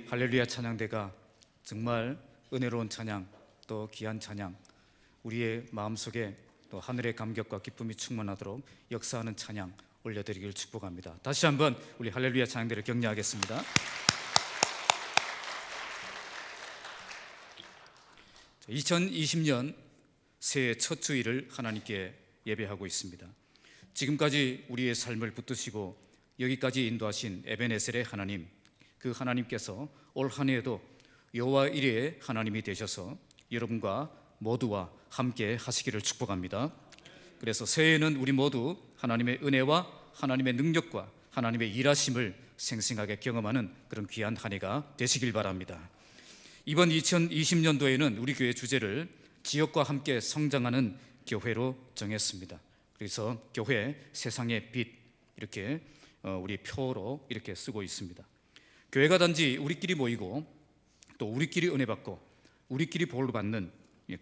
할렐루야 찬양대가 정말 은혜로운 찬양, 또 귀한 찬양, 우리의 마음속에 또 하늘의 감격과 기쁨이 충만하도록 역사하는 찬양 올려드리길 축복합니다. 다시 한번 우리 할렐루야 찬양대를 격려하겠습니다. 2020년 새해 첫 주일을 하나님께 예배하고 있습니다. 지금까지 우리의 삶을 붙드시고 여기까지 인도하신 에베네셀의 하나님, 그 하나님께서 올 한 해에도 여호와 이레의 하나님이 되셔서 여러분과 모두와 함께 하시기를 축복합니다. 그래서 새해에는 우리 모두 하나님의 은혜와 하나님의 능력과 하나님의 일하심을 생생하게 경험하는 그런 귀한 한 해가 되시길 바랍니다. 이번 2020년도에는 우리 교회 주제를 지역과 함께 성장하는 교회로 정했습니다. 그래서 교회 세상의 빛, 이렇게 우리 표로 이렇게 쓰고 있습니다. 교회가 단지 우리끼리 모이고 또 우리끼리 은혜 받고 우리끼리 복을 받는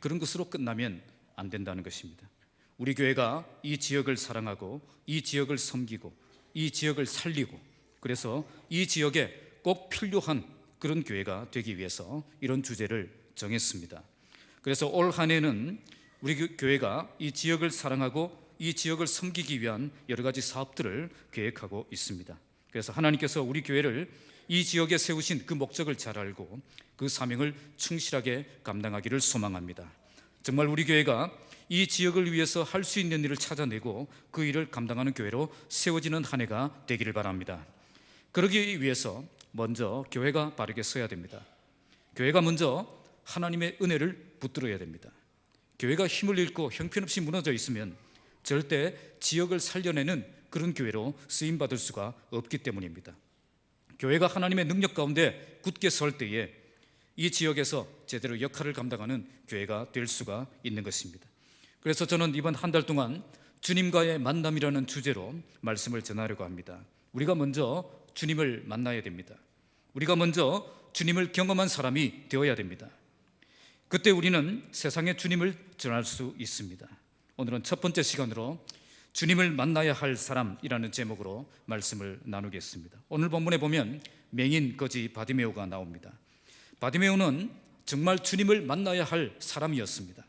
그런 것으로 끝나면 안 된다는 것입니다. 우리 교회가 이 지역을 사랑하고 이 지역을 섬기고 이 지역을 살리고, 그래서 이 지역에 꼭 필요한 그런 교회가 되기 위해서 이런 주제를 정했습니다. 그래서 올 한 해는 우리 교회가 이 지역을 사랑하고 이 지역을 섬기기 위한 여러 가지 사업들을 계획하고 있습니다. 그래서 하나님께서 우리 교회를 이 지역에 세우신 그 목적을 잘 알고 그 사명을 충실하게 감당하기를 소망합니다. 정말 우리 교회가 이 지역을 위해서 할 수 있는 일을 찾아내고 그 일을 감당하는 교회로 세워지는 한 해가 되기를 바랍니다. 그러기 위해서 먼저 교회가 바르게 서야 됩니다. 교회가 먼저 하나님의 은혜를 붙들어야 됩니다. 교회가 힘을 잃고 형편없이 무너져 있으면 절대 지역을 살려내는 그런 교회로 쓰임받을 수가 없기 때문입니다. 교회가 하나님의 능력 가운데 굳게 설 때에 이 지역에서 제대로 역할을 감당하는 교회가 될 수가 있는 것입니다. 그래서 저는 이번 한 달 동안 주님과의 만남이라는 주제로 말씀을 전하려고 합니다. 우리가 먼저 주님을 만나야 됩니다. 우리가 먼저 주님을 경험한 사람이 되어야 됩니다. 그때 우리는 세상에 주님을 전할 수 있습니다. 오늘은 첫 번째 시간으로 주님을 만나야 할 사람이라는 제목으로 말씀을 나누겠습니다. 오늘 본문에 보면 맹인 거지 바디메오가 나옵니다. 바디메오는 정말 주님을 만나야 할 사람이었습니다.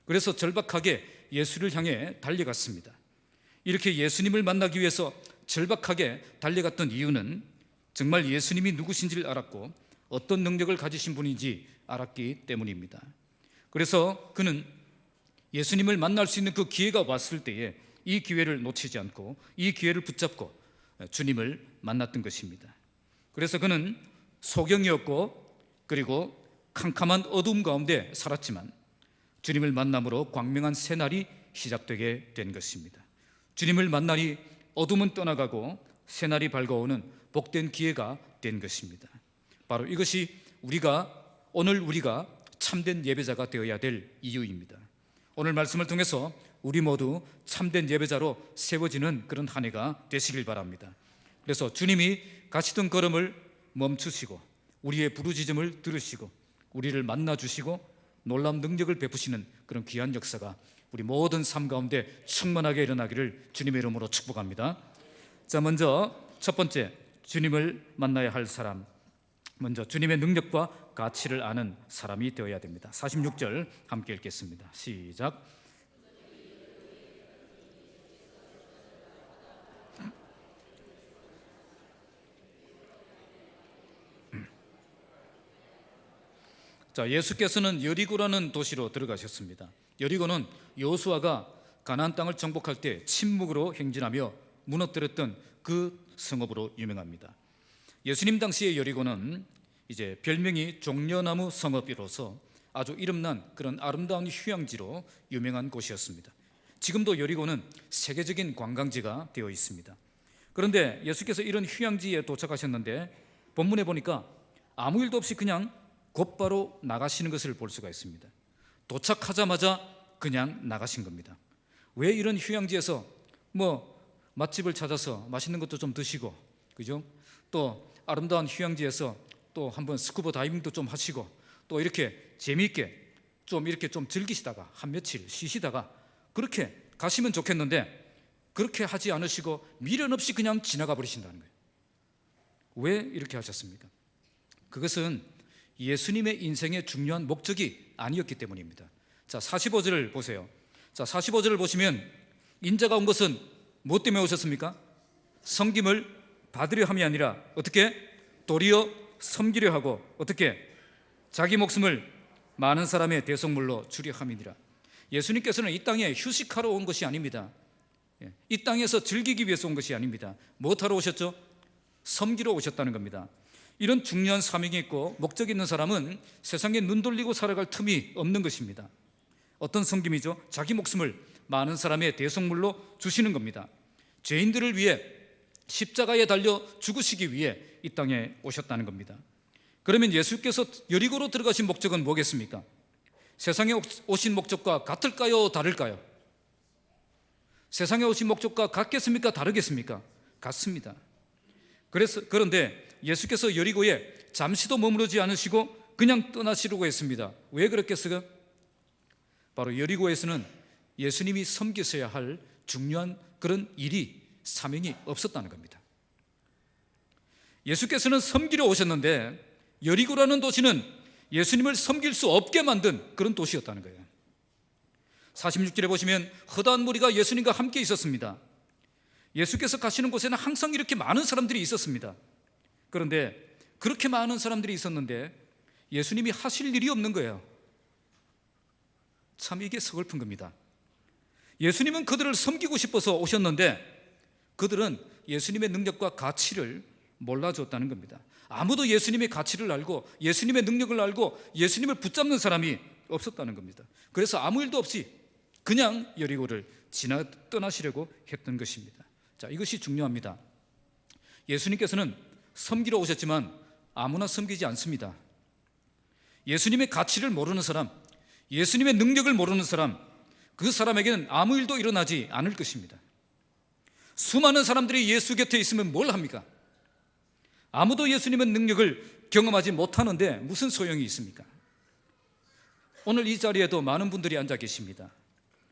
그래서 절박하게 예수를 향해 달려갔습니다. 이렇게 예수님을 만나기 위해서 절박하게 달려갔던 이유는 정말 예수님이 누구신지를 알았고 어떤 능력을 가지신 분인지 알았기 때문입니다. 그래서 그는 예수님을 만날 수 있는 그 기회가 왔을 때에 이 기회를 놓치지 않고 이 기회를 붙잡고 주님을 만났던 것입니다. 그래서 그는 소경이었고 그리고 캄캄한 어두움 가운데 살았지만 주님을 만남으로 광명한 새날이 시작되게 된 것입니다. 주님을 만나니 어둠은 떠나가고 새날이 밝아오는 복된 기회가 된 것입니다. 바로 이것이 오늘 우리가 참된 예배자가 되어야 될 이유입니다. 오늘 말씀을 통해서 우리 모두 참된 예배자로 세워지는 그런 한 해가 되시길 바랍니다. 그래서 주님이 가시던 걸음을 멈추시고 우리의 부르짖음을 들으시고 우리를 만나주시고 놀라운 능력을 베푸시는 그런 귀한 역사가 우리 모든 삶 가운데 충만하게 일어나기를 주님의 이름으로 축복합니다. 자, 먼저 첫 번째, 주님을 만나야 할 사람, 먼저 주님의 능력과 가치를 아는 사람이 되어야 됩니다. 46절 함께 읽겠습니다. 시작. 자, 예수께서는 여리고라는 도시로 들어가셨습니다. 여리고는 여호수아가 가나안 땅을 정복할 때 침묵으로 행진하며 무너뜨렸던 그 성읍으로 유명합니다. 예수님 당시의 여리고는 이제 별명이 종려나무 성읍이로서 아주 이름난 그런 아름다운 휴양지로 유명한 곳이었습니다. 지금도 여리고는 세계적인 관광지가 되어 있습니다. 그런데 예수께서 이런 휴양지에 도착하셨는데 본문에 보니까 아무 일도 없이 그냥 곧바로 나가시는 것을 볼 수가 있습니다. 도착하자마자 그냥 나가신 겁니다. 왜 이런 휴양지에서 맛집을 찾아서 맛있는 것도 좀 드시고, 그죠? 또 아름다운 휴양지에서 또 한번 스쿠버 다이빙도 좀 하시고 또 이렇게 재미있게 좀 이렇게 좀 즐기시다가 한 며칠 쉬시다가 그렇게 가시면 좋겠는데 그렇게 하지 않으시고 미련 없이 그냥 지나가 버리신다는 거예요. 왜 이렇게 하셨습니까? 그것은 예수님의 인생의 중요한 목적이 아니었기 때문입니다. 자, 45절을 보세요. 자, 45절을 보시면 인자가 온 것은 뭐 때문에 오셨습니까? 섬김을 받으려 함이 아니라 어떻게? 도리어 섬기려 하고 어떻게? 자기 목숨을 많은 사람의 대속물로 주려 함이니라. 예수님께서는 이 땅에 휴식하러 온 것이 아닙니다. 이 땅에서 즐기기 위해서 온 것이 아닙니다. 무엇하러 오셨죠? 섬기러 오셨다는 겁니다. 이런 중요한 사명이 있고 목적이 있는 사람은 세상에 눈 돌리고 살아갈 틈이 없는 것입니다. 어떤 섬김이죠? 자기 목숨을 많은 사람의 대속물로 주시는 겁니다. 죄인들을 위해 십자가에 달려 죽으시기 위해 이 땅에 오셨다는 겁니다. 그러면 예수께서 여리고로 들어가신 목적은 뭐겠습니까? 세상에 오신 목적과 같을까요? 다를까요? 세상에 오신 목적과 같겠습니까? 다르겠습니까? 같습니다. 그런데 예수께서 여리고에 잠시도 머무르지 않으시고 그냥 떠나시려고 했습니다. 왜 그랬겠어요? 바로 여리고에서는 예수님이 섬기셔야 할 중요한 그런 일이, 사명이 없었다는 겁니다. 예수께서는 섬기러 오셨는데 여리고라는 도시는 예수님을 섬길 수 없게 만든 그런 도시였다는 거예요. 46절에 보시면 허다한 무리가 예수님과 함께 있었습니다. 예수께서 가시는 곳에는 항상 이렇게 많은 사람들이 있었습니다. 그런데 그렇게 많은 사람들이 있었는데 예수님이 하실 일이 없는 거예요. 참 이게 서글픈 겁니다. 예수님은 그들을 섬기고 싶어서 오셨는데 그들은 예수님의 능력과 가치를 몰라줬다는 겁니다. 아무도 예수님의 가치를 알고 예수님의 능력을 알고 예수님을 붙잡는 사람이 없었다는 겁니다. 그래서 아무 일도 없이 그냥 여리고를 지나 떠나시려고 했던 것입니다. 자, 이것이 중요합니다. 예수님께서는 섬기러 오셨지만 아무나 섬기지 않습니다. 예수님의 가치를 모르는 사람, 예수님의 능력을 모르는 사람, 그 사람에게는 아무 일도 일어나지 않을 것입니다. 수많은 사람들이 예수 곁에 있으면 뭘 합니까? 아무도 예수님의 능력을 경험하지 못하는데 무슨 소용이 있습니까? 오늘 이 자리에도 많은 분들이 앉아 계십니다.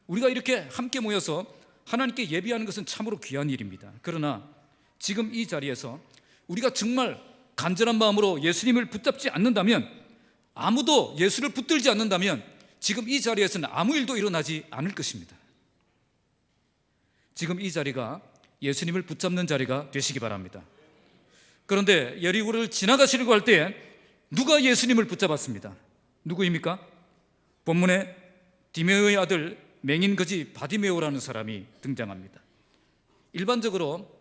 우리가 이렇게 함께 모여서 하나님께 예배하는 것은 참으로 귀한 일입니다. 그러나 지금 이 자리에서 우리가 정말 간절한 마음으로 예수님을 붙잡지 않는다면, 아무도 예수를 붙들지 않는다면 지금 이 자리에서는 아무 일도 일어나지 않을 것입니다. 지금 이 자리가 예수님을 붙잡는 자리가 되시기 바랍니다. 그런데 여리고를 지나가시려고 할 때 누가 예수님을 붙잡았습니다. 누구입니까? 본문에 디메오의 아들 맹인거지 바디메오라는 사람이 등장합니다. 일반적으로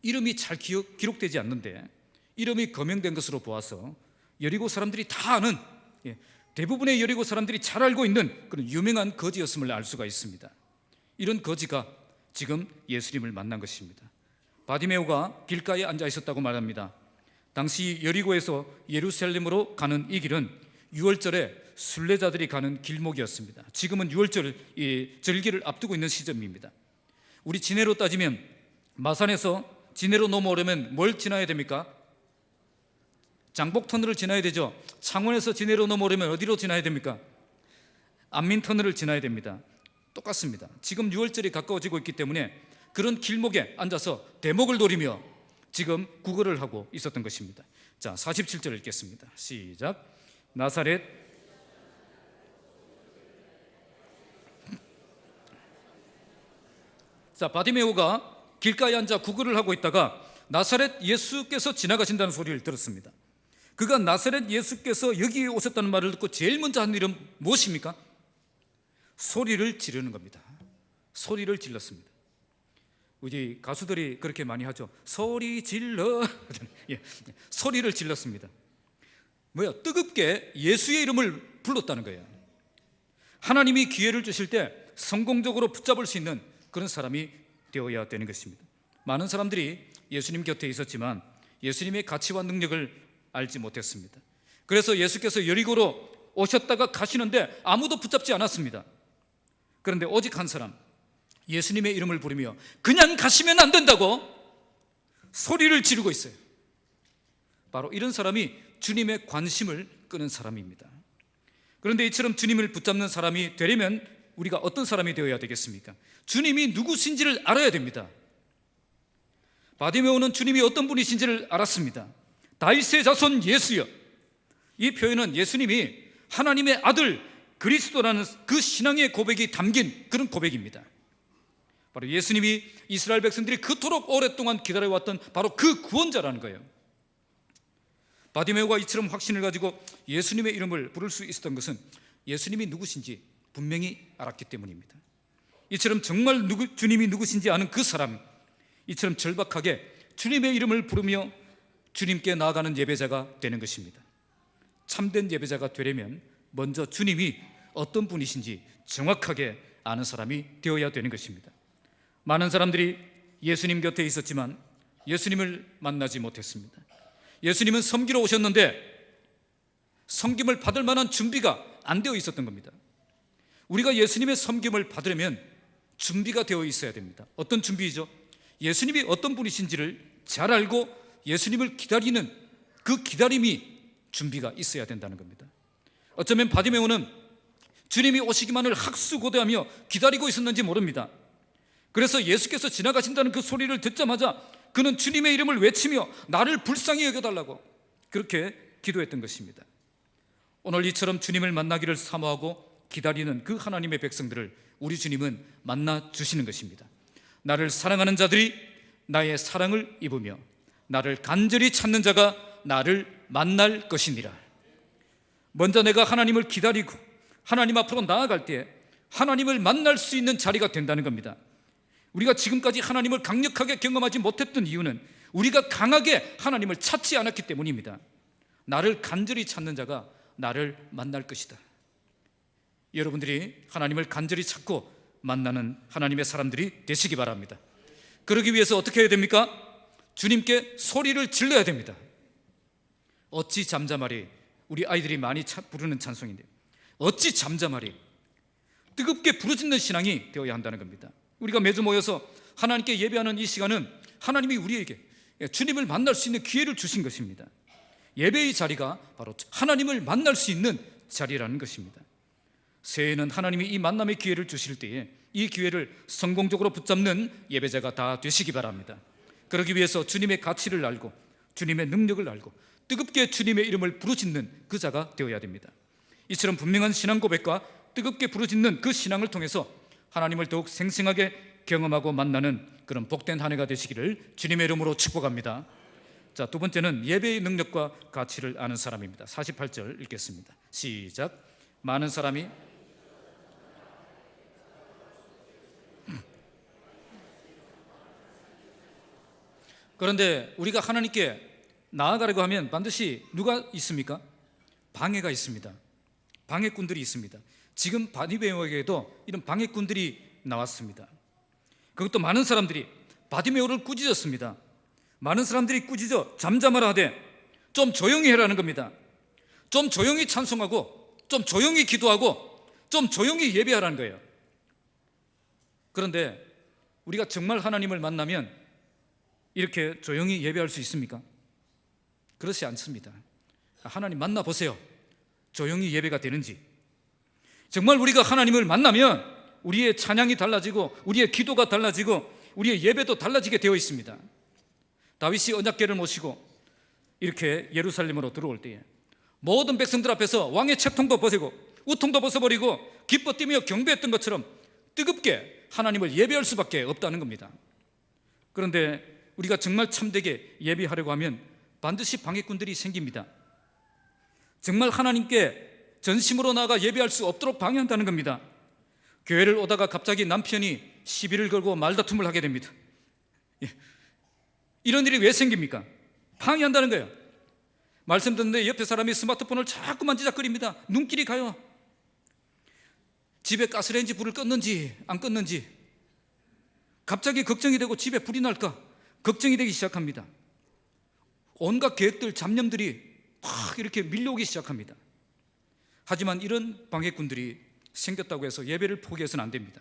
이름이 잘 기록되지 않는데 이름이 거명된 것으로 보아서 여리고 사람들이 다 아는, 대부분의 여리고 사람들이 잘 알고 있는 그런 유명한 거지였음을 알 수가 있습니다. 이런 거지가 지금 예수님을 만난 것입니다. 바디메오가 길가에 앉아 있었다고 말합니다. 당시 여리고에서 예루살렘으로 가는 이 길은 6월절에 순례자들이 가는 길목이었습니다. 지금은 6월절 절기를 앞두고 있는 시점입니다. 우리 진해로 따지면 마산에서 진해로 넘어오려면 뭘 지나야 됩니까? 장복터널을 지나야 되죠. 창원에서 진해로 넘어오려면 어디로 지나야 됩니까? 안민터널을 지나야 됩니다. 똑같습니다. 지금 6월절이 가까워지고 있기 때문에 그런 길목에 앉아서 대목을 노리며 지금 구걸을 하고 있었던 것입니다. 자, 47절 읽겠습니다. 시작. 나사렛 자, 바디메오가 길가에 앉아 구걸을 하고 있다가 나사렛 예수께서 지나가신다는 소리를 들었습니다. 그가 나사렛 예수께서 여기에 오셨다는 말을 듣고 제일 먼저 한 일은 무엇입니까? 소리를 지르는 겁니다. 소리를 질렀습니다. 우리 가수들이 그렇게 많이 하죠. 소리 질러. 소리를 질렀습니다. 뜨겁게 예수의 이름을 불렀다는 거예요. 하나님이 기회를 주실 때 성공적으로 붙잡을 수 있는 그런 사람이 되어야 되는 것입니다. 많은 사람들이 예수님 곁에 있었지만 예수님의 가치와 능력을 알지 못했습니다. 그래서 예수께서 여리고로 오셨다가 가시는데 아무도 붙잡지 않았습니다. 그런데 오직 한 사람, 예수님의 이름을 부르며 그냥 가시면 안 된다고 소리를 지르고 있어요. 바로 이런 사람이 주님의 관심을 끄는 사람입니다. 그런데 이처럼 주님을 붙잡는 사람이 되려면 우리가 어떤 사람이 되어야 되겠습니까? 주님이 누구신지를 알아야 됩니다. 바디메오는 주님이 어떤 분이신지를 알았습니다. 다윗의 자손 예수여, 이 표현은 예수님이 하나님의 아들 그리스도라는 그 신앙의 고백이 담긴 그런 고백입니다. 바로 예수님이 이스라엘 백성들이 그토록 오랫동안 기다려왔던 바로 그 구원자라는 거예요. 바디메오가 이처럼 확신을 가지고 예수님의 이름을 부를 수 있었던 것은 예수님이 누구신지 분명히 알았기 때문입니다. 이처럼 정말 주님이 누구신지 아는 그 사람, 이처럼 절박하게 주님의 이름을 부르며 주님께 나아가는 예배자가 되는 것입니다. 참된 예배자가 되려면 먼저 주님이 어떤 분이신지 정확하게 아는 사람이 되어야 되는 것입니다. 많은 사람들이 예수님 곁에 있었지만 예수님을 만나지 못했습니다. 예수님은 섬기러 오셨는데 섬김을 받을 만한 준비가 안 되어 있었던 겁니다. 우리가 예수님의 섬김을 받으려면 준비가 되어 있어야 됩니다. 어떤 준비이죠? 예수님이 어떤 분이신지를 잘 알고 예수님을 기다리는 그 기다림이 준비가 있어야 된다는 겁니다. 어쩌면 바디메오는 주님이 오시기만을 학수고대하며 기다리고 있었는지 모릅니다. 그래서 예수께서 지나가신다는 그 소리를 듣자마자 그는 주님의 이름을 외치며 나를 불쌍히 여겨달라고 그렇게 기도했던 것입니다. 오늘 이처럼 주님을 만나기를 사모하고 기다리는 그 하나님의 백성들을 우리 주님은 만나 주시는 것입니다. 나를 사랑하는 자들이 나의 사랑을 입으며 나를 간절히 찾는 자가 나를 만날 것이니라. 먼저 내가 하나님을 기다리고 하나님 앞으로 나아갈 때 하나님을 만날 수 있는 자리가 된다는 겁니다. 우리가 지금까지 하나님을 강력하게 경험하지 못했던 이유는 우리가 강하게 하나님을 찾지 않았기 때문입니다. 나를 간절히 찾는 자가 나를 만날 것이다. 여러분들이 하나님을 간절히 찾고 만나는 하나님의 사람들이 되시기 바랍니다. 그러기 위해서 어떻게 해야 됩니까? 주님께 소리를 질러야 됩니다. 어찌 잠잠하리, 우리 아이들이 많이 부르는 찬송인데 어찌 잠잠하리, 뜨겁게 부르짖는 신앙이 되어야 한다는 겁니다. 우리가 매주 모여서 하나님께 예배하는 이 시간은 하나님이 우리에게 주님을 만날 수 있는 기회를 주신 것입니다. 예배의 자리가 바로 하나님을 만날 수 있는 자리라는 것입니다. 새해에는 하나님이 이 만남의 기회를 주실 때에 이 기회를 성공적으로 붙잡는 예배자가 다 되시기 바랍니다. 그러기 위해서 주님의 가치를 알고 주님의 능력을 알고 뜨겁게 주님의 이름을 부르짖는 그 자가 되어야 됩니다. 이처럼 분명한 신앙 고백과 뜨겁게 부르짖는 그 신앙을 통해서 하나님을 더욱 생생하게 경험하고 만나는 그런 복된 한 해가 되시기를 주님의 이름으로 축복합니다. 자, 두 번째는 예배의 능력과 가치를 아는 사람입니다. 48절 읽겠습니다. 시작. 많은 사람이 그런데 우리가 하나님께 나아가려고 하면 반드시 누가 있습니까? 방해가 있습니다. 방해꾼들이 있습니다. 지금 바디메오에게도 이런 방해꾼들이 나왔습니다. 그것도 많은 사람들이 바디메오를 꾸짖었습니다. 많은 사람들이 꾸짖어 잠잠하라 하되 좀 조용히 해라는 겁니다. 좀 조용히 찬송하고 좀 조용히 기도하고 좀 조용히 예배하라는 거예요. 그런데 우리가 정말 하나님을 만나면 이렇게 조용히 예배할 수 있습니까? 그렇지 않습니다. 하나님 만나보세요. 조용히 예배가 되는지. 정말 우리가 하나님을 만나면 우리의 찬양이 달라지고 우리의 기도가 달라지고 우리의 예배도 달라지게 되어 있습니다. 다윗이 언약궤를 모시고 이렇게 예루살렘으로 들어올 때에 모든 백성들 앞에서 왕의 채통도 벗고 우통도 벗어버리고 기뻐 뛰며 경배했던 것처럼 뜨겁게 하나님을 예배할 수밖에 없다는 겁니다. 그런데 우리가 정말 참되게 예배하려고 하면 반드시 방해꾼들이 생깁니다. 정말 하나님께 전심으로 나아가 예배할 수 없도록 방해한다는 겁니다. 교회를 오다가 갑자기 남편이 시비를 걸고 말다툼을 하게 됩니다. 이런 일이 왜 생깁니까? 방해한다는 거예요. 말씀 듣는데 옆에 사람이 스마트폰을 자꾸 만지작거립니다. 눈길이 가요. 집에 가스레인지 불을 껐는지 안 껐는지 갑자기 걱정이 되고 집에 불이 날까 걱정이 되기 시작합니다. 온갖 계획들, 잡념들이 막 이렇게 밀려오기 시작합니다. 하지만 이런 방해꾼들이 생겼다고 해서 예배를 포기해서는 안 됩니다.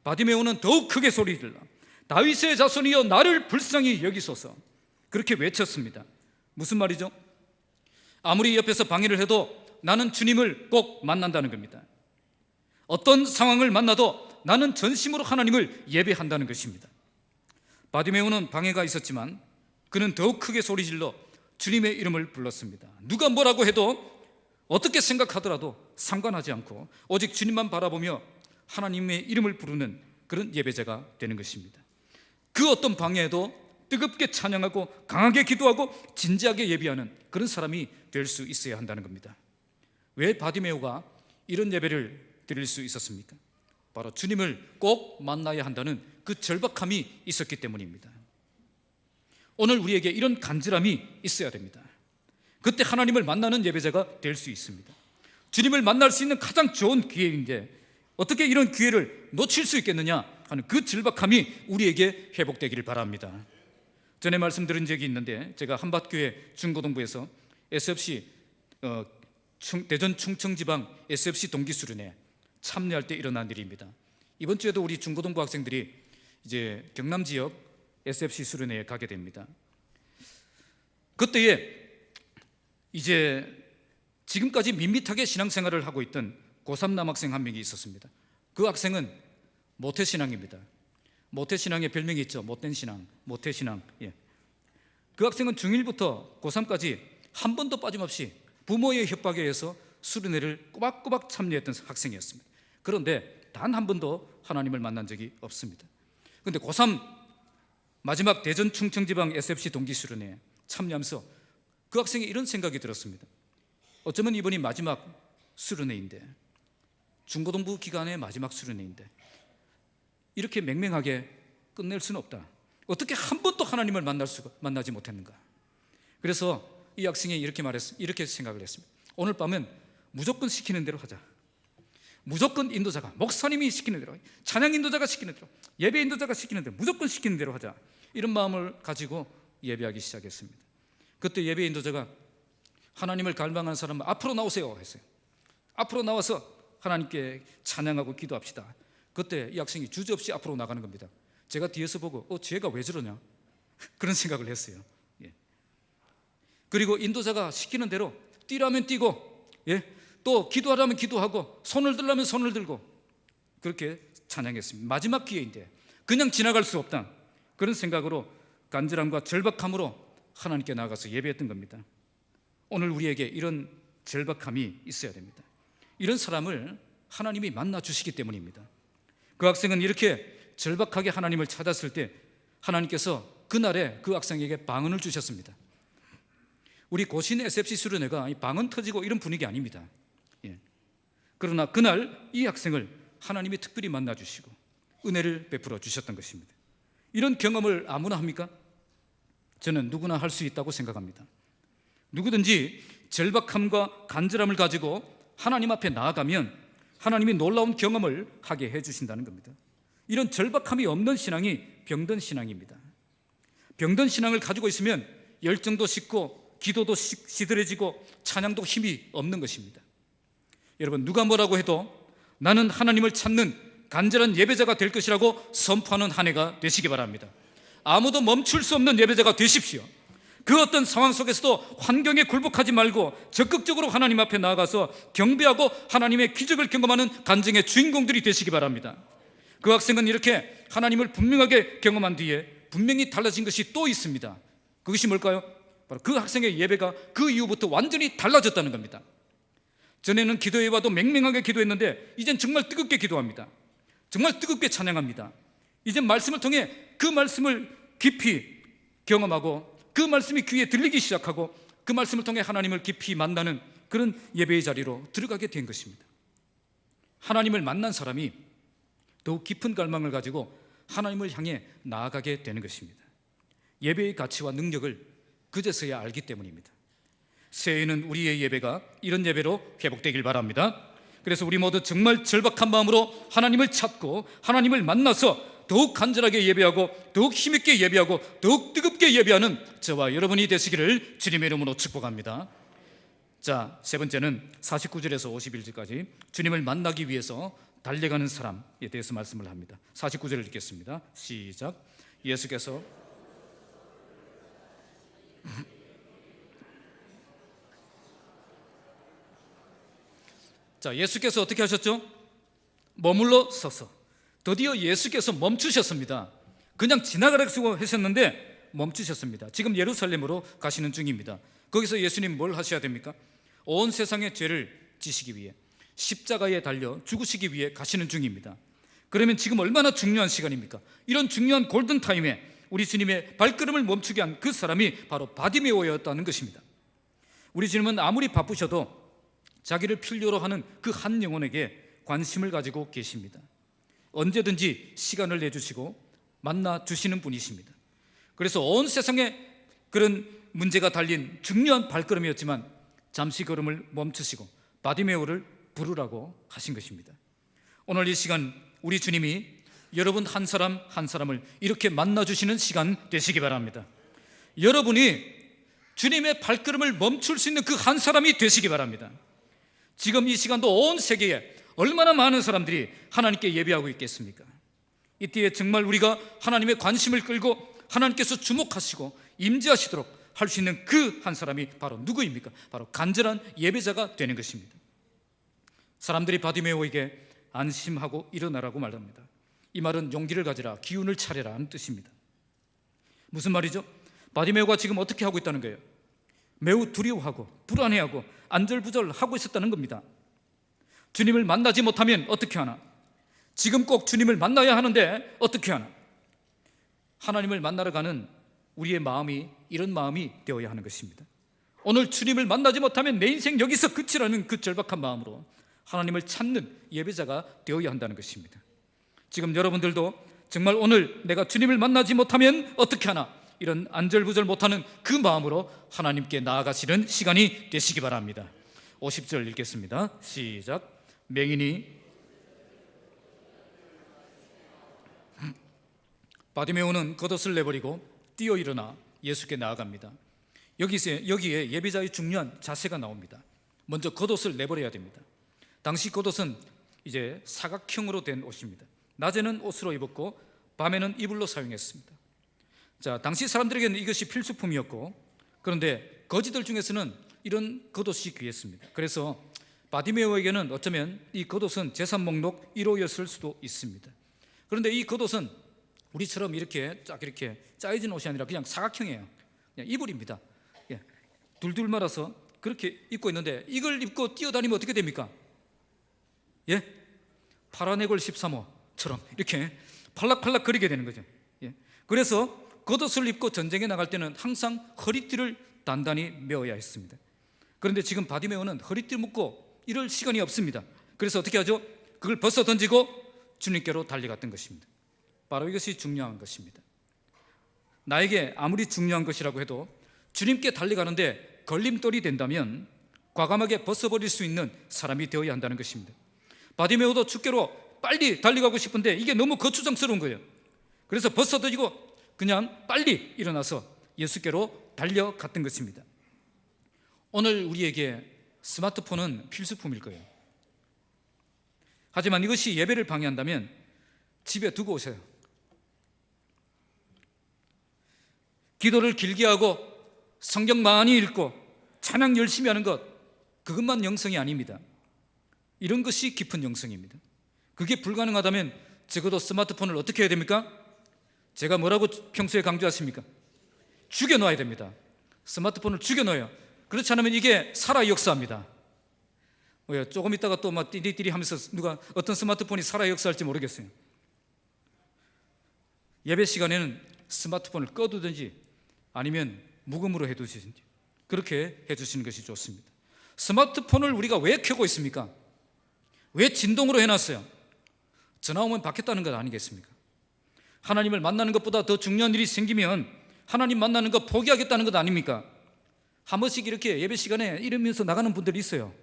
바디메오는 더욱 크게 소리 질러 다윗의 자손이여 나를 불쌍히 여기소서 그렇게 외쳤습니다. 무슨 말이죠? 아무리 옆에서 방해를 해도 나는 주님을 꼭 만난다는 겁니다. 어떤 상황을 만나도 나는 전심으로 하나님을 예배한다는 것입니다. 바디메오는 방해가 있었지만 그는 더욱 크게 소리질러 주님의 이름을 불렀습니다. 누가 뭐라고 해도 어떻게 생각하더라도 상관하지 않고 오직 주님만 바라보며 하나님의 이름을 부르는 그런 예배자가 되는 것입니다. 그 어떤 방해에도 뜨겁게 찬양하고 강하게 기도하고 진지하게 예배하는 그런 사람이 될 수 있어야 한다는 겁니다. 왜 바디메오가 이런 예배를 드릴 수 있었습니까? 바로 주님을 꼭 만나야 한다는 그 절박함이 있었기 때문입니다. 오늘 우리에게 이런 간절함이 있어야 됩니다. 그때 하나님을 만나는 예배자가 될 수 있습니다. 주님을 만날 수 있는 가장 좋은 기회인데 어떻게 이런 기회를 놓칠 수 있겠느냐 하는 그 절박함이 우리에게 회복되기를 바랍니다. 전에 말씀드린 적이 있는데 제가 한밭교회 중고등부에서 SFC 대전 충청지방 SFC 동기수련회 참여할 때 일어난 일입니다. 이번 주에도 우리 중고등부 학생들이 이제 경남 지역 SFC 수련회에 가게 됩니다. 그때에 이제 지금까지 밋밋하게 신앙생활을 하고 있던 고3 남학생 한 명이 있었습니다. 그 학생은 모태신앙입니다. 모태신앙의 별명이 있죠. 못된 신앙, 모태신앙. 그 학생은 중1부터 고3까지 한 번도 빠짐없이 부모의 협박에 의해서 수련회를 꼬박꼬박 참여했던 학생이었습니다. 그런데 단 한 번도 하나님을 만난 적이 없습니다. 그런데 고3 마지막 대전 충청지방 SFC 동기수련회에 참여하면서 그 학생이 이런 생각이 들었습니다. 어쩌면 이번이 마지막 수련회인데, 중고등부 기간의 마지막 수련회인데 이렇게 맹맹하게 끝낼 수는 없다. 어떻게 한 번도 하나님을 만나지 못했는가? 그래서 이 학생이 이렇게 생각을 했습니다. 오늘 밤은 무조건 시키는 대로 하자. 무조건 인도자가, 목사님이 시키는 대로, 찬양 인도자가 시키는 대로, 예배 인도자가 시키는 대로, 무조건 시키는 대로 하자. 이런 마음을 가지고 예배하기 시작했습니다. 그때 예배 인도자가 하나님을 갈망하는 사람은 앞으로 나오세요 했어요. 앞으로 나와서 하나님께 찬양하고 기도합시다. 그때 이 학생이 주저없이 앞으로 나가는 겁니다. 제가 뒤에서 보고 쟤가 왜 저러냐 그런 생각을 했어요. 그리고 인도자가 시키는 대로 뛰라면 뛰고, 또 기도하라면 기도하고, 손을 들라면 손을 들고 그렇게 찬양했습니다. 마지막 기회인데 그냥 지나갈 수 없다, 그런 생각으로 간절함과 절박함으로 하나님께 나아가서 예배했던 겁니다. 오늘 우리에게 이런 절박함이 있어야 됩니다. 이런 사람을 하나님이 만나 주시기 때문입니다. 그 학생은 이렇게 절박하게 하나님을 찾았을 때 하나님께서 그날에 그 학생에게 방언을 주셨습니다. 우리 고신 SFC 수련회가 방언 터지고 이런 분위기 아닙니다. 그러나 그날 이 학생을 하나님이 특별히 만나 주시고 은혜를 베풀어 주셨던 것입니다. 이런 경험을 아무나 합니까? 저는 누구나 할 수 있다고 생각합니다. 누구든지 절박함과 간절함을 가지고 하나님 앞에 나아가면 하나님이 놀라운 경험을 하게 해주신다는 겁니다. 이런 절박함이 없는 신앙이 병든 신앙입니다. 병든 신앙을 가지고 있으면 열정도 식고 기도도 시들해지고 찬양도 힘이 없는 것입니다. 여러분, 누가 뭐라고 해도 나는 하나님을 찾는 간절한 예배자가 될 것이라고 선포하는 한 해가 되시기 바랍니다. 아무도 멈출 수 없는 예배자가 되십시오. 그 어떤 상황 속에서도 환경에 굴복하지 말고 적극적으로 하나님 앞에 나아가서 경배하고 하나님의 기적을 경험하는 간증의 주인공들이 되시기 바랍니다. 그 학생은 이렇게 하나님을 분명하게 경험한 뒤에 분명히 달라진 것이 또 있습니다. 그것이 뭘까요? 바로 그 학생의 예배가 그 이후부터 완전히 달라졌다는 겁니다. 전에는 기도해봐도 맹맹하게 기도했는데 이젠 정말 뜨겁게 기도합니다. 정말 뜨겁게 찬양합니다. 이젠 말씀을 통해 그 말씀을 깊이 경험하고 그 말씀이 귀에 들리기 시작하고 그 말씀을 통해 하나님을 깊이 만나는 그런 예배의 자리로 들어가게 된 것입니다. 하나님을 만난 사람이 더욱 깊은 갈망을 가지고 하나님을 향해 나아가게 되는 것입니다. 예배의 가치와 능력을 그제서야 알기 때문입니다. 새해에는 우리의 예배가 이런 예배로 회복되길 바랍니다. 그래서 우리 모두 정말 절박한 마음으로 하나님을 찾고 하나님을 만나서 더욱 간절하게 예배하고 더욱 힘있게 예배하고 더욱 뜨겁게 예배하는 저와 여러분이 되시기를 주님의 이름으로 축복합니다. 자, 세 번째는 49절에서 51절까지 주님을 만나기 위해서 달려가는 사람에 대해서 말씀을 합니다. 49절을 읽겠습니다. 시작. 예수께서 자, 예수께서 어떻게 하셨죠? 머물러 서서. 드디어 예수께서 멈추셨습니다. 그냥 지나가라고 하셨는데 멈추셨습니다. 지금 예루살렘으로 가시는 중입니다. 거기서 예수님 뭘 하셔야 됩니까? 온 세상의 죄를 지시기 위해 십자가에 달려 죽으시기 위해 가시는 중입니다. 그러면 지금 얼마나 중요한 시간입니까? 이런 중요한 골든타임에 우리 주님의 발걸음을 멈추게 한 그 사람이 바로 바디메오였다는 것입니다. 우리 주님은 아무리 바쁘셔도 자기를 필요로 하는 그 한 영혼에게 관심을 가지고 계십니다. 언제든지 시간을 내주시고 만나 주시는 분이십니다. 그래서 온 세상에 그런 문제가 달린 중요한 발걸음이었지만 잠시 걸음을 멈추시고 바디메오를 부르라고 하신 것입니다. 오늘 이 시간 우리 주님이 여러분 한 사람 한 사람을 이렇게 만나주시는 시간 되시기 바랍니다. 여러분이 주님의 발걸음을 멈출 수 있는 그 한 사람이 되시기 바랍니다. 지금 이 시간도 온 세계에 얼마나 많은 사람들이 하나님께 예배하고 있겠습니까? 이때에 정말 우리가 하나님의 관심을 끌고 하나님께서 주목하시고 임재하시도록 할 수 있는 그 한 사람이 바로 누구입니까? 바로 간절한 예배자가 되는 것입니다. 사람들이 바디메오에게 안심하고 일어나라고 말합니다. 이 말은 용기를 가지라, 기운을 차려라 하는 뜻입니다. 무슨 말이죠? 바디메오가 지금 어떻게 하고 있다는 거예요? 매우 두려워하고 불안해하고 안절부절하고 있었다는 겁니다. 주님을 만나지 못하면 어떻게 하나? 지금 꼭 주님을 만나야 하는데 어떻게 하나? 하나님을 만나러 가는 우리의 마음이 이런 마음이 되어야 하는 것입니다. 오늘 주님을 만나지 못하면 내 인생 여기서 끝이라는 그 절박한 마음으로 하나님을 찾는 예배자가 되어야 한다는 것입니다. 지금 여러분들도 정말 오늘 내가 주님을 만나지 못하면 어떻게 하나? 이런 안절부절 못하는 그 마음으로 하나님께 나아가시는 시간이 되시기 바랍니다. 50절 읽겠습니다. 시작. 맹인이 바디메오는 겉옷을 내버리고 뛰어 일어나 예수께 나아갑니다. 여기에 예배자의 중요한 자세가 나옵니다. 먼저 겉옷을 내버려야 됩니다. 당시 겉옷은 이제 사각형으로 된 옷입니다. 낮에는 옷으로 입었고 밤에는 이불로 사용했습니다. 자, 당시 사람들에게는 이것이 필수품이었고, 그런데 거지들 중에서는 이런 겉옷이 귀했습니다. 그래서 바디메오에게는 어쩌면 이 겉옷은 재산 목록 1호였을 수도 있습니다. 그런데 이 겉옷은 우리처럼 이렇게 쫙 이렇게 짜여진 옷이 아니라 그냥 사각형이에요. 그냥 이불입니다. 예, 둘둘 말아서 그렇게 입고 있는데 이걸 입고 뛰어다니면 어떻게 됩니까? 예? 파라네골 13호처럼 이렇게 팔락팔락 거리게 되는 거죠. 예. 그래서 겉옷을 입고 전쟁에 나갈 때는 항상 허리띠를 단단히 메어야 했습니다. 그런데 지금 바디메오는 허리띠를 묶고 이럴 시간이 없습니다. 그래서 어떻게 하죠? 그걸 벗어 던지고 주님께로 달려갔던 것입니다. 바로 이것이 중요한 것입니다. 나에게 아무리 중요한 것이라고 해도 주님께 달려가는데 걸림돌이 된다면 과감하게 벗어버릴 수 있는 사람이 되어야 한다는 것입니다. 바디메오도 주께로 빨리 달려가고 싶은데 이게 너무 거추장스러운 거예요. 그래서 벗어 던지고 그냥 빨리 일어나서 예수께로 달려갔던 것입니다. 오늘 우리에게 스마트폰은 필수품일 거예요. 하지만 이것이 예배를 방해한다면 집에 두고 오세요. 기도를 길게 하고 성경 많이 읽고 찬양 열심히 하는 것, 그것만 영성이 아닙니다. 이런 것이 깊은 영성입니다. 그게 불가능하다면 적어도 스마트폰을 어떻게 해야 됩니까? 제가 뭐라고 평소에 강조하십니까? 죽여놔야 됩니다. 스마트폰을 죽여놔요. 그렇지 않으면 이게 살아 역사합니다. 왜? 조금 있다가 또 막 띠리띠리 하면서 누가 어떤 스마트폰이 살아 역사할지 모르겠어요. 예배 시간에는 스마트폰을 꺼두든지 아니면 무음으로 해두시든지 그렇게 해주시는 것이 좋습니다. 스마트폰을 우리가 왜 켜고 있습니까? 왜 진동으로 해놨어요? 전화 오면 받겠다는 것 아니겠습니까? 하나님을 만나는 것보다 더 중요한 일이 생기면 하나님 만나는 거 포기하겠다는 것 아닙니까? 한 번씩 이렇게 예배 시간에 이러면서 나가는 분들이 있어요.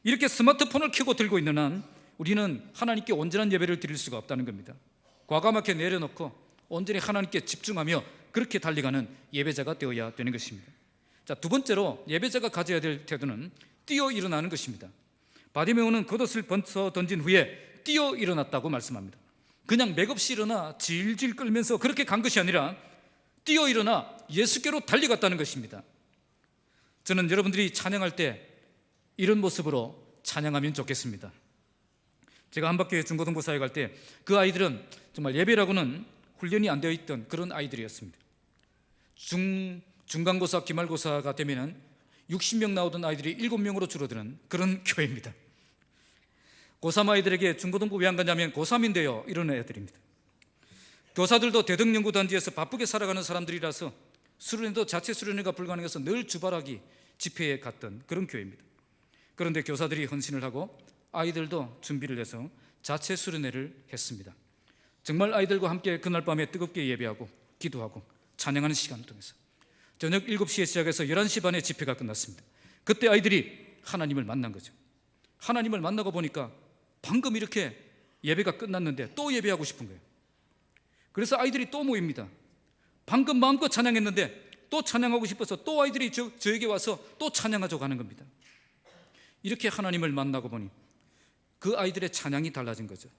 이렇게 스마트폰을 켜고 들고 있는 한 우리는 하나님께 온전한 예배를 드릴 수가 없다는 겁니다. 과감하게 내려놓고 온전히 하나님께 집중하며 그렇게 달려가는 예배자가 되어야 되는 것입니다. 자, 두 번째로 예배자가 가져야 될 태도는 뛰어 일어나는 것입니다. 바디메오는 겉옷을 벗어 던진 후에 뛰어 일어났다고 말씀합니다. 그냥 맥없이 일어나 질질 끌면서 그렇게 간 것이 아니라 뛰어 일어나 예수께로 달려갔다는 것입니다. 저는 여러분들이 찬양할 때 이런 모습으로 찬양하면 좋겠습니다. 제가 한박교회 중고등부 사역할 때 그 아이들은 정말 예배라고는 훈련이 안 되어 있던 그런 아이들이었습니다. 중간고사, 기말고사가 되면은 60명 나오던 아이들이 7명으로 줄어드는 그런 교회입니다. 고3 아이들에게 중고등부 왜 안 가냐면 고3인데요 이런 애들입니다. 교사들도 대덕연구단지에서 바쁘게 살아가는 사람들이라서 수련회도 자체 수련회가 불가능해서 늘 주발하기 집회에 갔던 그런 교회입니다. 그런데 교사들이 헌신을 하고 아이들도 준비를 해서 자체 수련회를 했습니다. 정말 아이들과 함께 그날 밤에 뜨겁게 예배하고 기도하고 찬양하는 시간을 통해서 저녁 7시에 시작해서 11시 반에 집회가 끝났습니다. 그때 아이들이 하나님을 만난 거죠. 하나님을 만나고 보니까 방금 이렇게 예배가 끝났는데 또 예배하고 싶은 거예요. 그래서 아이들이 또 모입니다. 방금 마음껏 찬양했는데 또 찬양하고 싶어서 또 아이들이 저에게 와서 또 찬양하자고 하는 겁니다. 이렇게 하나님을 만나고 보니 그 아이들의 찬양이 달라진 거죠.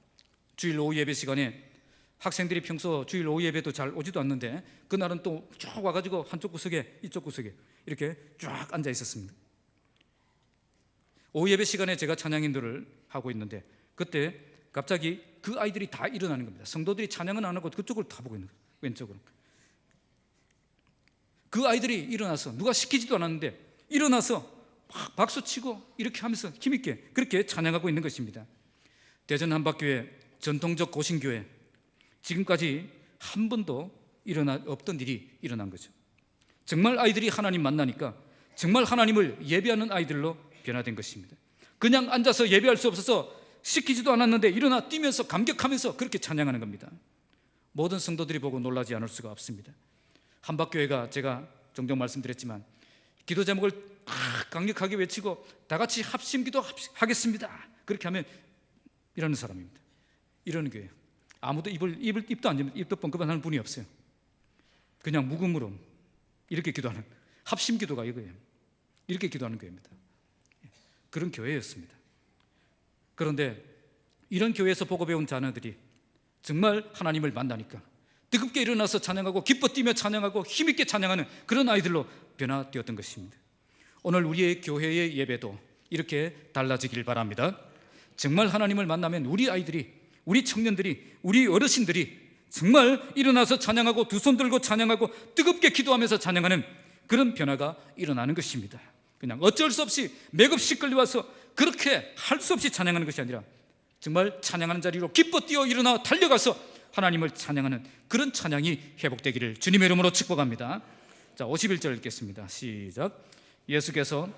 주일 오후 예배 시간에 학생들이 평소 주일 오후 예배도 잘 오지도 않는데 그날은 또 쭉 와가지고 한쪽 구석에 이쪽 구석에 이렇게 쫙 앉아 있었습니다. 오후 예배 시간에 제가 찬양 인도를 하고 있는데 그때 갑자기 그 아이들이 다 일어나는 겁니다. 성도들이 찬양은 안 하고 그쪽을 다 보고 있는 거예요. 왼쪽으로. 그 아이들이 일어나서 누가 시키지도 않았는데 일어나서 막 박수치고 이렇게 하면서 힘있게 그렇게 찬양하고 있는 것입니다. 대전 한박교회 전통적 고신교회, 지금까지 한 번도 없던 일이 일어난 거죠. 정말 아이들이 하나님 만나니까 정말 하나님을 예배하는 아이들로 변화된 것입니다. 그냥 앉아서 예배할 수 없어서 시키지도 않았는데 일어나 뛰면서 감격하면서 그렇게 찬양하는 겁니다. 모든 성도들이 보고 놀라지 않을 수가 없습니다. 한박교회가 제가 종종 말씀드렸지만 기도 제목을 강력하게 외치고 다 같이 합심기도 하겠습니다 그렇게 하면 이러는 사람입니다. 이러는 교회. 아무도 입도 안 열면 입도 뻥끗하는 분이 없어요. 그냥 묵음으로 이렇게 기도하는 합심기도가 이거예요. 이렇게 기도하는 교회입니다. 그런 교회였습니다. 그런데 이런 교회에서 보고 배운 자녀들이 정말 하나님을 만나니까 뜨겁게 일어나서 찬양하고 기뻐 뛰며 찬양하고 힘있게 찬양하는 그런 아이들로 변화되었던 것입니다. 오늘 우리의 교회의 예배도 이렇게 달라지길 바랍니다. 정말 하나님을 만나면 우리 아이들이, 우리 청년들이, 우리 어르신들이 정말 일어나서 찬양하고 두 손 들고 찬양하고 뜨겁게 기도하면서 찬양하는 그런 변화가 일어나는 것입니다. 그냥 어쩔 수 없이 맥없이 끌려와서 그렇게 할 수 없이 찬양하는 것이 아니라 정말 찬양하는 자리로 기뻐 뛰어 일어나 달려가서 하나님을 찬양하는 그런 찬양이 회복되기를 주님의 이름으로 축복합니다. 자, 51절 읽겠습니다. 시작. 예수께서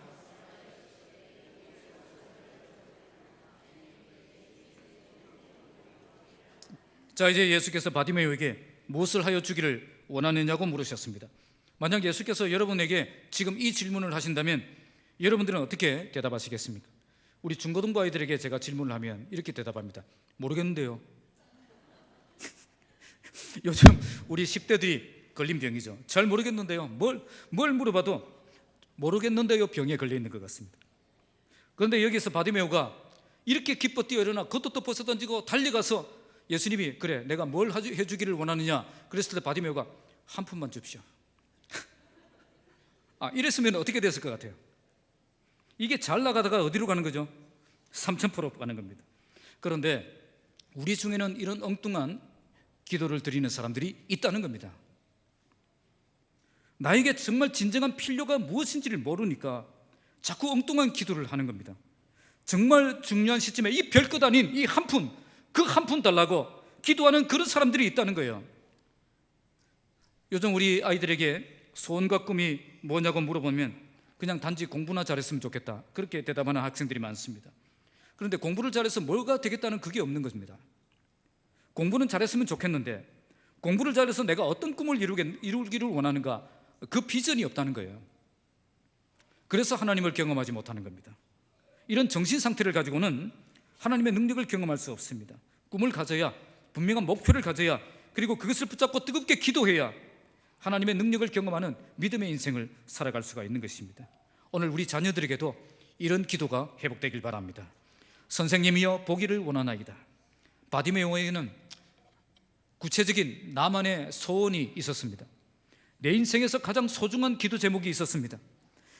자, 이제 예수께서 바디메오에게 무엇을 하여 주기를 원하느냐고 물으셨습니다. 만약 예수께서 여러분에게 지금 이 질문을 하신다면 여러분들은 어떻게 대답하시겠습니까? 우리 중고등부 아이들에게 제가 질문을 하면 이렇게 대답합니다. 모르겠는데요. 요즘 우리 10대들이 걸린 병이죠. 잘 모르겠는데요. 뭘 물어봐도 모르겠는데요 병에 걸려 있는 것 같습니다. 그런데 여기서 바디메오가 이렇게 기뻐 뛰어 일어나 겉옷도 벗어 던지고 달려가서 예수님이 그래 내가 뭘 해주기를 원하느냐 그랬을 때 바디메오가 한 푼만 줍시오. 이랬으면 어떻게 됐을 것 같아요? 이게 잘 나가다가 어디로 가는 거죠? 3000% 가는 겁니다. 그런데 우리 중에는 이런 엉뚱한 기도를 드리는 사람들이 있다는 겁니다. 나에게 정말 진정한 필요가 무엇인지를 모르니까 자꾸 엉뚱한 기도를 하는 겁니다. 정말 중요한 시점에 이 별것 아닌 이 한 푼, 그 한 푼 달라고 기도하는 그런 사람들이 있다는 거예요. 요즘 우리 아이들에게 소원과 꿈이 뭐냐고 물어보면 그냥 단지 공부나 잘했으면 좋겠다 그렇게 대답하는 학생들이 많습니다. 그런데 공부를 잘해서 뭐가 되겠다는 그게 없는 것입니다. 공부는 잘했으면 좋겠는데 공부를 잘해서 내가 어떤 꿈을 이루기를 원하는가 그 비전이 없다는 거예요. 그래서 하나님을 경험하지 못하는 겁니다. 이런 정신 상태를 가지고는 하나님의 능력을 경험할 수 없습니다. 꿈을 가져야, 분명한 목표를 가져야, 그리고 그것을 붙잡고 뜨겁게 기도해야 하나님의 능력을 경험하는 믿음의 인생을 살아갈 수가 있는 것입니다. 오늘 우리 자녀들에게도 이런 기도가 회복되길 바랍니다. 선생님이여 보기를 원하나이다. 바디메오에게는 구체적인 나만의 소원이 있었습니다. 내 인생에서 가장 소중한 기도 제목이 있었습니다.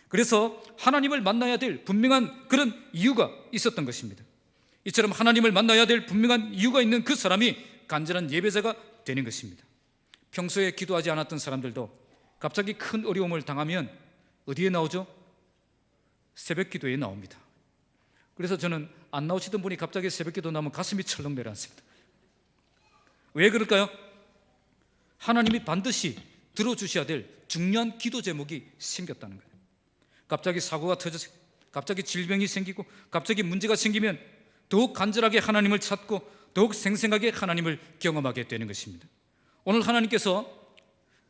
그래서 하나님을 만나야 될 분명한 그런 이유가 있었던 것입니다. 이처럼 하나님을 만나야 될 분명한 이유가 있는 그 사람이 간절한 예배자가 되는 것입니다. 평소에 기도하지 않았던 사람들도 갑자기 큰 어려움을 당하면 어디에 나오죠? 새벽 기도에 나옵니다. 그래서 저는 안 나오시던 분이 갑자기 새벽 기도 나오면 가슴이 철렁 내려앉습니다. 왜 그럴까요? 하나님이 반드시 들어주셔야 될 중요한 기도 제목이 생겼다는 거예요. 갑자기 사고가 터져서, 갑자기 질병이 생기고, 갑자기 문제가 생기면 더욱 간절하게 하나님을 찾고 더욱 생생하게 하나님을 경험하게 되는 것입니다. 오늘 하나님께서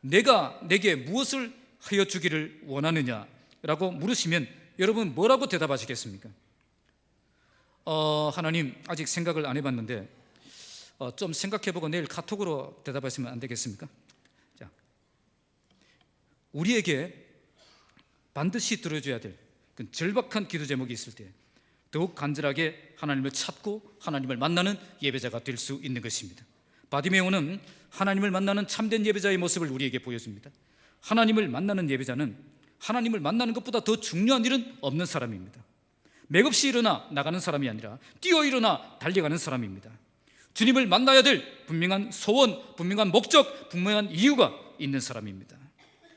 내가 내게 무엇을 하여 주기를 원하느냐라고 물으시면 여러분 뭐라고 대답하시겠습니까? 하나님, 아직 생각을 안 해봤는데 좀 생각해보고 내일 카톡으로 대답하시면 안 되겠습니까? 자, 우리에게 반드시 들어줘야 될 그 절박한 기도 제목이 있을 때 더욱 간절하게 하나님을 찾고 하나님을 만나는 예배자가 될 수 있는 것입니다. 바디메오는 하나님을 만나는 참된 예배자의 모습을 우리에게 보여줍니다. 하나님을 만나는 예배자는 하나님을 만나는 것보다 더 중요한 일은 없는 사람입니다. 맥없이 일어나 나가는 사람이 아니라 뛰어 일어나 달려가는 사람입니다. 주님을 만나야 될 분명한 소원, 분명한 목적, 분명한 이유가 있는 사람입니다.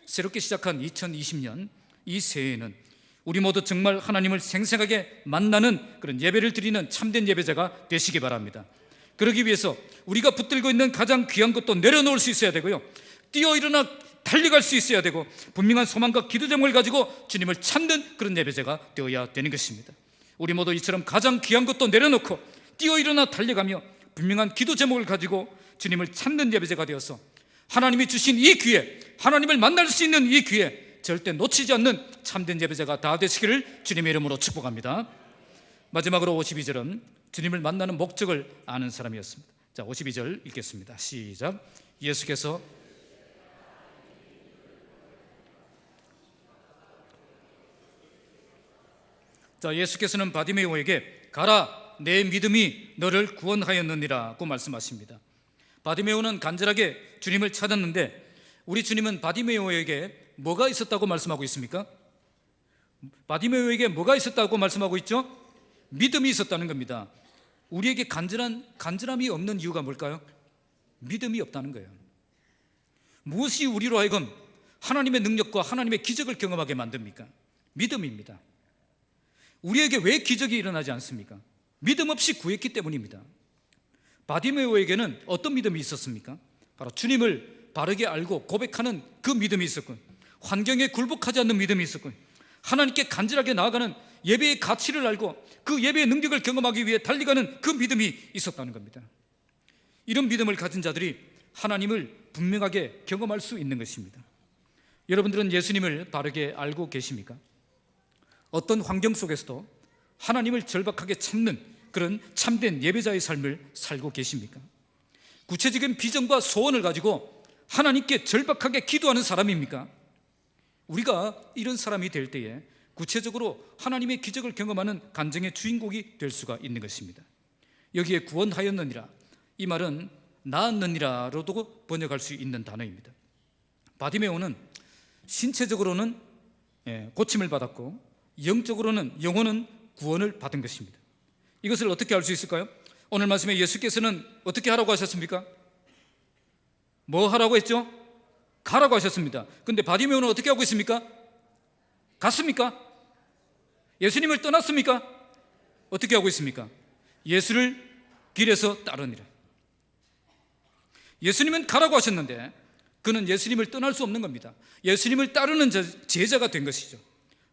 새롭게 시작한 2020년 이 새해에는 우리 모두 정말 하나님을 생생하게 만나는 그런 예배를 드리는 참된 예배자가 되시기 바랍니다. 그러기 위해서 우리가 붙들고 있는 가장 귀한 것도 내려놓을 수 있어야 되고요, 뛰어 일어나 달려갈 수 있어야 되고, 분명한 소망과 기도 제목을 가지고 주님을 찾는 그런 예배자가 되어야 되는 것입니다. 우리 모두 이처럼 가장 귀한 것도 내려놓고 뛰어 일어나 달려가며 분명한 기도 제목을 가지고 주님을 찾는 예배자가 되어서 하나님이 주신 이 기회, 하나님을 만날 수 있는 이 기회 절대 놓치지 않는 참된 예배자가 다 되시기를 주님의 이름으로 축복합니다. 마지막으로 52절은 주님을 만나는 목적을 아는 사람이었습니다. 자, 52절 읽겠습니다. 시작. 예수께서 예수께서는 바디메오에게 가라, 내 믿음이 너를 구원하였느니라고 말씀하십니다. 바디메오는 간절하게 주님을 찾았는데 우리 주님은 바디메오에게 뭐가 있었다고 말씀하고 있습니까? 바디메오에게 뭐가 있었다고 말씀하고 있죠? 믿음이 있었다는 겁니다. 우리에게 간절함이 없는 이유가 뭘까요? 믿음이 없다는 거예요. 무엇이 우리로 하여금 하나님의 능력과 하나님의 기적을 경험하게 만듭니까? 믿음입니다. 우리에게 왜 기적이 일어나지 않습니까? 믿음 없이 구했기 때문입니다. 바디메오에게는 어떤 믿음이 있었습니까? 바로 주님을 바르게 알고 고백하는 그 믿음이 있었고, 환경에 굴복하지 않는 믿음이 있었고, 하나님께 간절하게 나아가는 예배의 가치를 알고 그 예배의 능력을 경험하기 위해 달려가는 그 믿음이 있었다는 겁니다. 이런 믿음을 가진 자들이 하나님을 분명하게 경험할 수 있는 것입니다. 여러분들은 예수님을 바르게 알고 계십니까? 어떤 환경 속에서도 하나님을 절박하게 찾는 그런 참된 예배자의 삶을 살고 계십니까? 구체적인 비전과 소원을 가지고 하나님께 절박하게 기도하는 사람입니까? 우리가 이런 사람이 될 때에 구체적으로 하나님의 기적을 경험하는 간증의 주인공이 될 수가 있는 것입니다. 여기에 구원하였느니라, 이 말은 나았느니라로도 번역할 수 있는 단어입니다. 바디메오는 신체적으로는 고침을 받았고 영적으로는 영혼은 구원을 받은 것입니다. 이것을 어떻게 알 수 있을까요? 오늘 말씀에 예수께서는 어떻게 하라고 하셨습니까? 뭐 하라고 했죠? 가라고 하셨습니다. 그런데 바디메오는 어떻게 하고 있습니까? 갔습니까? 예수님을 떠났습니까? 어떻게 하고 있습니까? 예수를 길에서 따르니라. 예수님은 가라고 하셨는데 그는 예수님을 떠날 수 없는 겁니다. 예수님을 따르는 제자가 된 것이죠.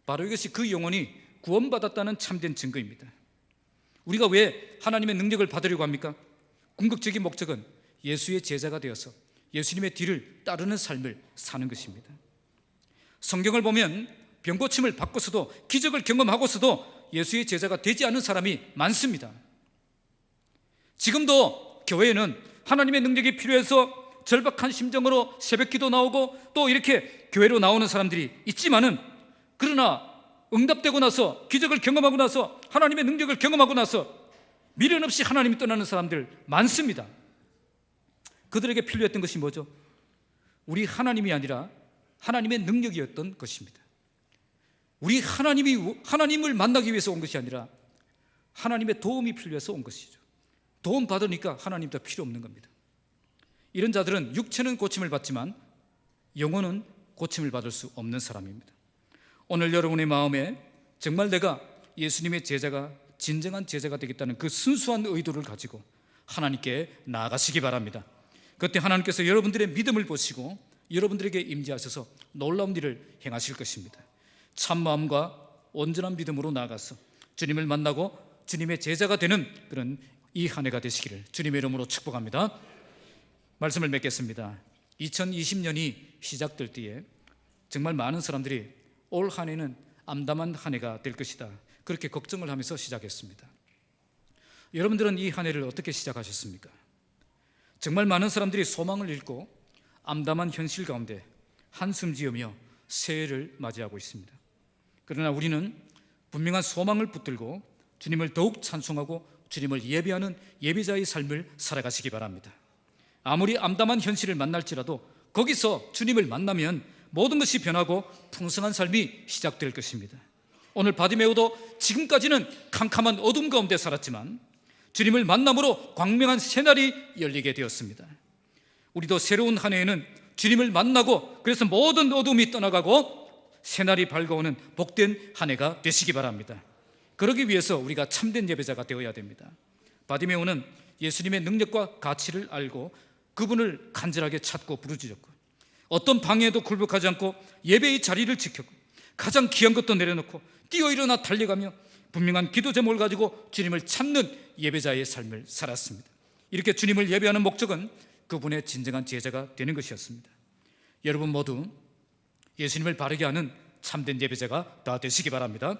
바로 이것이 그 영혼이 구원받았다는 참된 증거입니다. 우리가 왜 하나님의 능력을 받으려고 합니까? 궁극적인 목적은 예수의 제자가 되어서 예수님의 뒤를 따르는 삶을 사는 것입니다. 성경을 보면 병고침을 받고서도 기적을 경험하고서도 예수의 제자가 되지 않은 사람이 많습니다. 지금도 교회에는 하나님의 능력이 필요해서 절박한 심정으로 새벽기도 나오고 또 이렇게 교회로 나오는 사람들이 있지만은, 그러나 응답되고 나서 기적을 경험하고 나서 하나님의 능력을 경험하고 나서 미련 없이 하나님이 떠나는 사람들 많습니다. 그들에게 필요했던 것이 뭐죠? 우리 하나님이 아니라 하나님의 능력이었던 것입니다. 우리 하나님을 만나기 위해서 온 것이 아니라 하나님의 도움이 필요해서 온 것이죠. 도움 받으니까 하나님도 필요 없는 겁니다. 이런 자들은 육체는 고침을 받지만 영혼은 고침을 받을 수 없는 사람입니다. 오늘 여러분의 마음에 정말 내가 예수님의 제자가 진정한 제자가 되겠다는 그 순수한 의도를 가지고 하나님께 나아가시기 바랍니다. 그때 하나님께서 여러분들의 믿음을 보시고 여러분들에게 임재하셔서 놀라운 일을 행하실 것입니다. 참 마음과 온전한 믿음으로 나아가서 주님을 만나고 주님의 제자가 되는 그런 이 한 해가 되시기를 주님의 이름으로 축복합니다. 말씀을 맺겠습니다. 2020년이 시작될 때에 정말 많은 사람들이 올 한 해는 암담한 한 해가 될 것이다, 그렇게 걱정을 하면서 시작했습니다. 여러분들은 이 한 해를 어떻게 시작하셨습니까? 정말 많은 사람들이 소망을 잃고 암담한 현실 가운데 한숨 지으며 새해를 맞이하고 있습니다. 그러나 우리는 분명한 소망을 붙들고 주님을 더욱 찬송하고 주님을 예배하는 예배자의 삶을 살아가시기 바랍니다. 아무리 암담한 현실을 만날지라도 거기서 주님을 만나면 모든 것이 변하고 풍성한 삶이 시작될 것입니다. 오늘 바디메오도 지금까지는 캄캄한 어둠 가운데 살았지만 주님을 만남으로 광명한 새날이 열리게 되었습니다. 우리도 새로운 한 해에는 주님을 만나고 그래서 모든 어둠이 떠나가고 새날이 밝아오는 복된 한 해가 되시기 바랍니다. 그러기 위해서 우리가 참된 예배자가 되어야 됩니다. 바디메오는 예수님의 능력과 가치를 알고 그분을 간절하게 찾고 부르짖었고 어떤 방해에도 굴복하지 않고 예배의 자리를 지켰고 가장 귀한 것도 내려놓고 뛰어 일어나 달려가며 분명한 기도 제목을 가지고 주님을 찾는 예배자의 삶을 살았습니다. 이렇게 주님을 예배하는 목적은 그분의 진정한 제자가 되는 것이었습니다. 여러분 모두 예수님을 바르게 하는 참된 예배자가 다 되시기 바랍니다.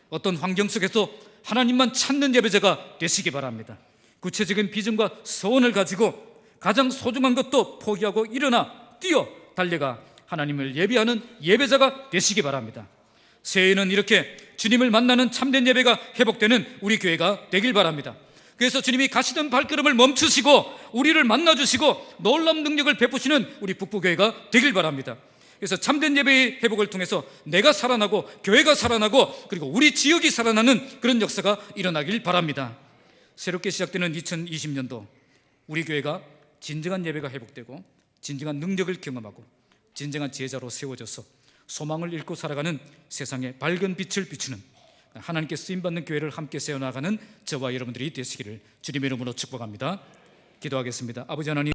어떤 환경 속에서 하나님만 찾는 예배자가 되시기 바랍니다. 구체적인 비전과 소원을 가지고 가장 소중한 것도 포기하고 일어나 뛰어 달려가 하나님을 예배하는 예배자가 되시기 바랍니다. 새해에는 이렇게 주님을 만나는 참된 예배가 회복되는 우리 교회가 되길 바랍니다. 그래서 주님이 가시던 발걸음을 멈추시고 우리를 만나주시고 놀라운 능력을 베푸시는 우리 북부교회가 되길 바랍니다. 그래서 참된 예배의 회복을 통해서 내가 살아나고 교회가 살아나고 그리고 우리 지역이 살아나는 그런 역사가 일어나길 바랍니다. 새롭게 시작되는 2020년도 우리 교회가 진정한 예배가 회복되고 진정한 능력을 경험하고 진정한 제자로 세워져서 소망을 잃고 살아가는 세상에 밝은 빛을 비추는 하나님께 쓰임받는 교회를 함께 세워나가는 저와 여러분들이 되시기를 주님의 이름으로 축복합니다. 기도하겠습니다. 아버지 하나님,